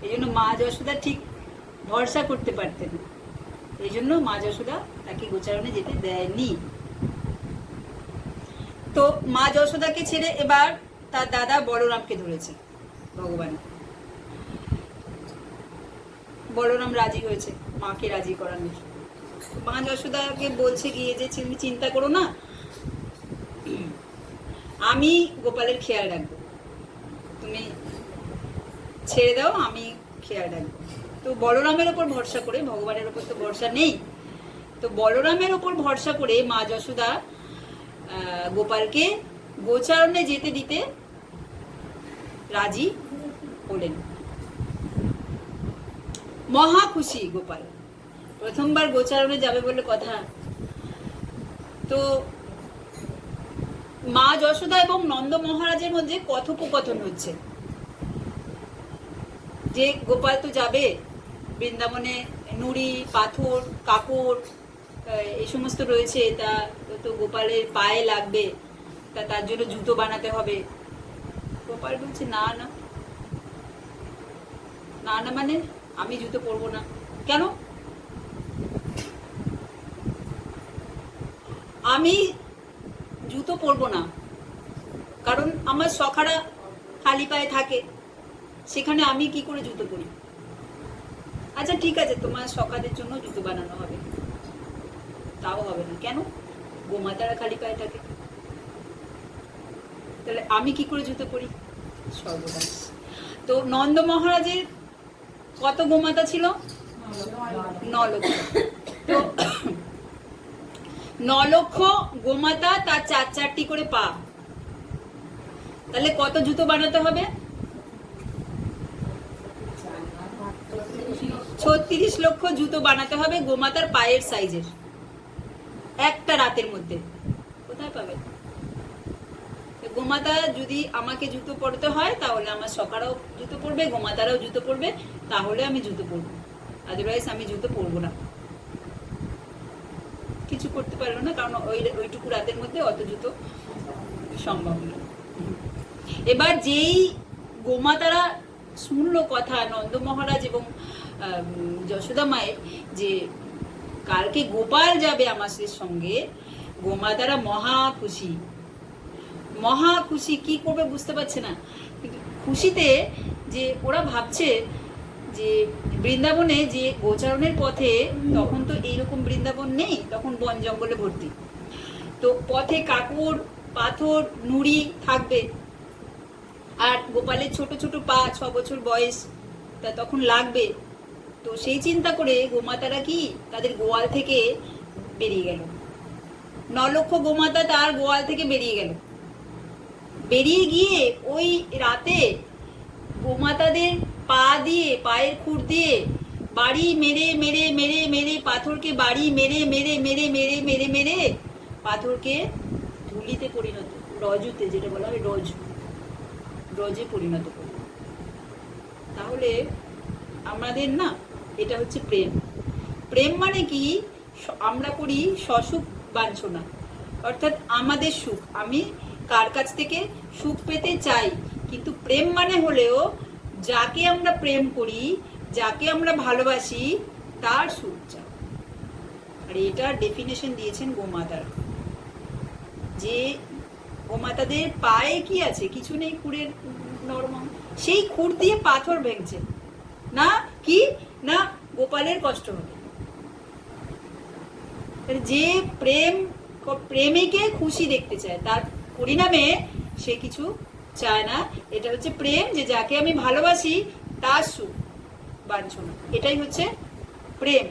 এই জন্য মা যশোদা ঠিক ভরসা করতে পারতেন, এই জন্য মা যশোদা তাকে গোচারণে যেতে দেয়নি। তো মা যশোদাকে ছেড়ে এবার তার দাদা বলরামকে ধরেছে ভগবান। বলরাম রাজি হয়েছে মাকে রাজি করানোর। মা যশোদাকে বলছে গিয়ে যে তুমি চিন্তা করো না, আমি গোপালের খেয়াল রাখবো, তুমি ছেড়ে দাও, আমি খেয়াল রাখবো। তো বলরামের ওপর ভরসা করে, ভগবানের ওপর তো ভরসা নেই, তো বলরামের ওপর ভরসা করে মা যশোদা গোপালকে গোচারণে যেতে দিতে রাজি হলেন। মহা খুশি গোপাল, প্রথমবার গোচারণে যাবে বলে কথা। তো মা যশোদা এবং নন্দ মহারাজের মধ্যে কথোপকথন হচ্ছে যে গোপাল তো যাবে বৃন্দাবনে, নুড়ি পাথর কাপড় এই সমস্ত রয়েছে, তা তো গোপালের পায়ে লাগবে, তা তার জন্য জুতো বানাতে হবে। গোপাল বলছে না না না না, মানে আমি জুতো পরবো না। কেন? আমি জুতো পরবো না কারণ আমার সখারা খালি পায়ে থাকে, সেখানে আমি কি করে জুতো পরি? আচ্ছা ঠিক আছে, তোমার সখাদের জন্য জুতো বানানো হবে। তাও হবে না। কেন? গোমাতারা খালি পায়ে থাকে, তাহলে আমি কি করে জুতো পরি? সর্বনাশ। তো নন্দ মহারাজের কত গোমাতা ছিল? 9 লক্ষ। তো 9 লক্ষ গোমাতা, তার 4টি করে পা, তাহলে কত জুতো বানাতে হবে? 36 লক্ষ জুতো বানাতে হবে গোমাতার পায়ের সাইজের, একটা রাতের মধ্যে। কোথায় পাবে? গোমাতা যদি আমাকে জুতো পরতে হয় তাহলে আমার সখারাও জুতো পরবে, গোমাতারাও জুতো পরবে, তাহলে আমি জুতো পরবো, আদারওয়াইজ আমি জুতো পরবো না। কিছু করতে পারলো না, কারণ ওইটুকু রাতের মধ্যে অত জুতো সম্ভব না। এবার যেই গোমাতারা শুনলো কথা নন্দ মহারাজ এবং যশোদা মায়ের, যে কালকে গোপাল যাবে আমাদের সঙ্গে, গোমাতারা মহা খুশি, মহা খুশি। কি করবে বুঝতে পারছে না, কিন্তু খুশিতে যে ওরা ভাবছে যে বৃন্দাবনে যে গোচারণের পথে, তখন তো এইরকম বৃন্দাবন নেই, তখন বন জঙ্গলে ভর্তি, তো পথে কাকড় পাথর নুড়ি থাকবে, আর গোপালের ছোট ছোট পা, 6 বছর বয়স, তা তখন লাগবে। তো সেই চিন্তা করে গোমাতারা কি তাদের গোয়াল থেকে বেরিয়ে গেল। 9 লক্ষ গোমাতা তার গোয়াল থেকে বেরিয়ে গেল। বেরিয়ে গিয়ে ওই রাতে গোমাতাদের পা দিয়ে, পায়ের খুর দিয়ে বাড়ি মেরে মেরে মেরে মেরে পাথরকে, বাড়ি মেরে মেরে মেরে মেরে মেরে মেরে পাথরকে ধুলিতে পরিণত, রজুতে, যেটা বলা হয় রজে পরিণত করল। তাহলে আমাদের না, এটা হচ্ছে প্রেম। প্রেম মানে কি? আমরা করি সসুখ বাঞ্ছনা, অর্থাৎ আমাদের সুখ, আমি কার কাছ থেকে সুখ পেতে চাই, কিন্তু প্রেম মানে হলেও যাকে আমরা প্রেম করি, যাকে আমরা ভালোবাসি, তার সুখ চাই। আর এটার ডেফিনেশন দিয়েছেন গোমাতারা, যে গোমাতাদের পায়ে কি আছে? কিছু নেই, খুঁড়ের নরমাল, সেই খুঁড় দিয়ে পাথর ভেঙছে না, কি না গোপালের কষ্ট হবে। যে প্রেমিকে খুশি দেখতে চায়, তার পরিণামে সে কিছু চায় না। এটা হচ্ছে প্রেম, যে যাকে আমি ভালোবাসি তার সুখ বাঞ্ছনা, এটাই হচ্ছে প্রেম।